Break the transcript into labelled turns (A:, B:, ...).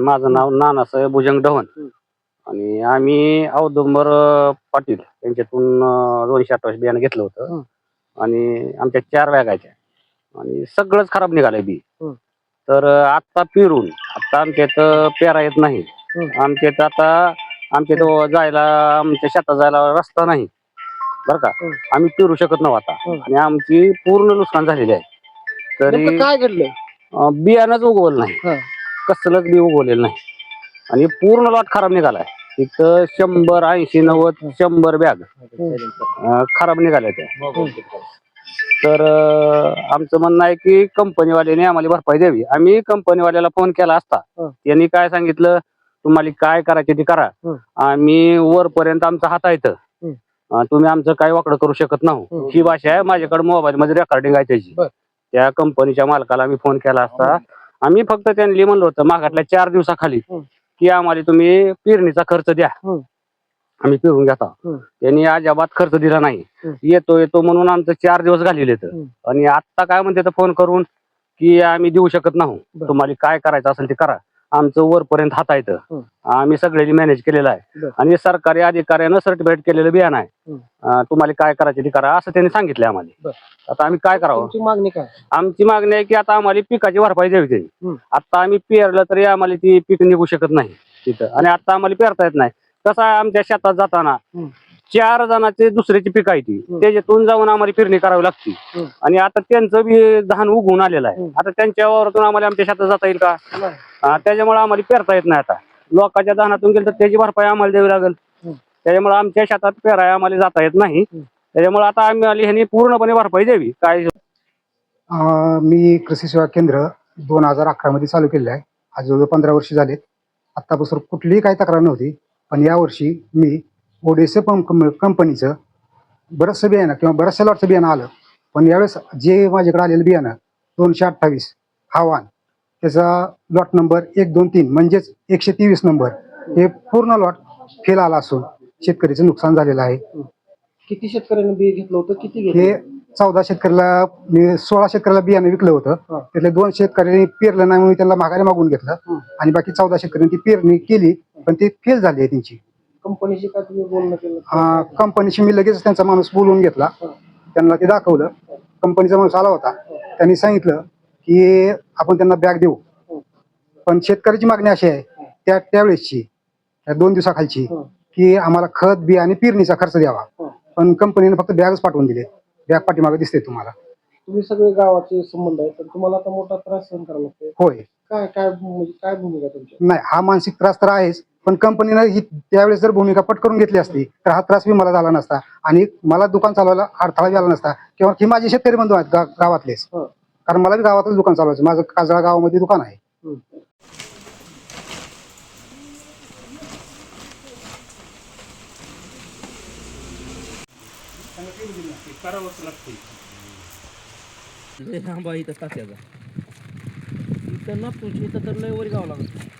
A: माझं नाव नानासाहेब भुजंग ढवण आणि आम्ही औदुंबर पाटील यांच्यातून 228 बियाणं घेतलं होतं आणि आमच्या 4 बॅगाच्या आणि सगळंच खराब निघालंय बी. तर आता पेरून आता आमच्या इथं पेरा येत नाही. आमच्या इथं आता आमच्या इथं जायला आमच्या शेतात जायला रस्ता नाही बरं का. आम्ही पेरू शकत नव्हतो आता आणि आमची पूर्ण नुकसान झालेली आहे. तरी
B: काय घडलं?
A: बियाणंच उगवलं नाही, कसलंच बी उगवलेलं नाही आणि पूर्ण लॉट खराब निघालाय. इथं 100, 80, 90, 100 बॅग खराब निघाल्या त्या. तर आमचं म्हणणं आहे की कंपनीवाल्याने आम्हाला भरपाई द्यावी. आम्ही कंपनीवाल्याला फोन केला असता त्यांनी काय सांगितलं, तुम्हाला काय करायचे ते करा, आम्ही वरपर्यंत आमचा हात आहे इथं, तुम्ही आमचं काय वाकडं करू शकत नाही. ही भाषा आहे, माझ्याकडे मोबाईल मध्ये रेकॉर्डिंग आहे त्याची. त्या कंपनीच्या मालकाला आम्ही फोन केला असता. आम्ही फक्त त्यांनी म्हणलं होतं मागातल्या 4 दिवसाखाली की आम्हाला तुम्ही पेरणीचा खर्च द्या, आम्ही पेरून घेता. त्यांनी अजिबात खर्च दिला नाही. येतो येतो म्हणून आमचं 4 दिवस घालवले आणि आता काय म्हणते फोन करून की आम्ही देऊ शकत नाही, तुम्हाला काय करायचं असेल ते करा, आमचं वरपर्यंत हात आहे. आम्ही सगळ्यांनी मॅनेज केलेलं आहे आणि सरकारी अधिकाऱ्यानं सर्टिफाईड केलेलं बियाणं आहे. तुम्हाला काय करायचं ते करा असं त्यांनी सांगितलं आम्हाला. आता आम्ही काय करावं?
B: मागणी काय?
A: आमची मागणी आहे की आता आम्हाला पिकाची भरपाई द्यावी त्यांनी. आता आम्ही पेरलं तरी आम्हाला ती पीक निघू शकत नाही तिथं आणि आता आम्हाला पेरता येत नाही. कसं आहे, आमच्या शेतात जाताना 4 जणांचे दुसऱ्याची पीक आहे ती, त्याच्यातून जाऊन आम्हाला पेरणी करावी लागते आणि आता त्यांचं बी धान उगवून आलेलं आहे. आता त्यांच्या वावरातून आम्हाला आमच्या शेतात जाता येईल का? त्याच्यामुळे आम्हाला पेरता येत नाही. आता लोकांच्या धानातून गेलं तर त्याची भरपाई आम्हाला द्यावी लागेल. त्याच्यामुळे आमच्या शेतात पेराय आम्हाला जाता येत नाही. त्याच्यामुळे आता आम्ही ह्यांनी पूर्णपणे भरपाई द्यावी. काय
C: मी कृषी सेवा केंद्र 2011 मध्ये चालू केलेलं आहे. आज जवळ 15 वर्ष झालेत. आत्तापासून कुठलीही काही तक्रार नव्हती, पण यावर्षी मी ओडेसे कंपनीचं बरंचसं बियाणं किंवा बऱ्याचशा लॉटचं बियाणं आलं. पण यावेळेस जे माझ्याकडे आलेलं बियाणं 228 आव्हान, त्याचा लॉट नंबर 1, 2, 3 म्हणजेच 123 नंबर, हे पूर्ण लॉट फेल आला असून शेतकरीचं नुकसान झालेलं आहे.
B: किती शेतकऱ्यांनी बी घेतलं होतं? किती
C: हे 14 शेतकऱ्याला मी 16 शेतकऱ्याला बियाणं विकलं होतं. त्यातले 2 शेतकऱ्यांनी पेरलं नाही म्हणून त्यांना माघारी मागून घेतलं आणि बाकी 14 शेतकऱ्यांनी ती पेरणी केली पण ती फेल झाली आहे त्यांची.
B: कंपनीशी काय तुम्ही बोलणं केलं?
C: कंपनीशी मी लगेच त्यांचा माणूस बोलवून घेतला, त्यांना ते दाखवलं. कंपनीचा माणूस आला होता, त्यांनी सांगितलं की आपण त्यांना बॅग देऊ, पण शेतकऱ्याची मागणी अशी आहे त्यावेळेसची, त्या 2 दिवसाखालची, की आम्हाला खत बी आणि पेरणीचा खर्च द्यावा. पण कंपनीने फक्त बॅगच पाठवून दिले. बॅग पाठीमागे दिसते तुम्हाला.
B: तुम्ही सगळे गावाचे संबंध आहे, पण तुम्हाला आता मोठा त्रास सहन करावा लागतो.
C: होय.
B: काय काय म्हणजे काय भूमिका तुमची?
C: नाही, हा मानसिक त्रास तर आहेच, पण कंपनीनं ही त्यावेळेस जर भूमिका पटकरून घेतली असती तर हा त्रास बी मला झाला नसता आणि मला दुकान चालवायला अडथळा झाला नसता. किंवा ही माझे शेतकरी बंधू आहेत गावातलेच, कारण मला बी गावातच दुकान चालवायचं. माझं काजळा गावामध्ये दुकान आहे.
A: करावंच लागते.
D: आंबा इथं तात्याचा इथं ना तुझी इथं तर लय वर गावं लागत.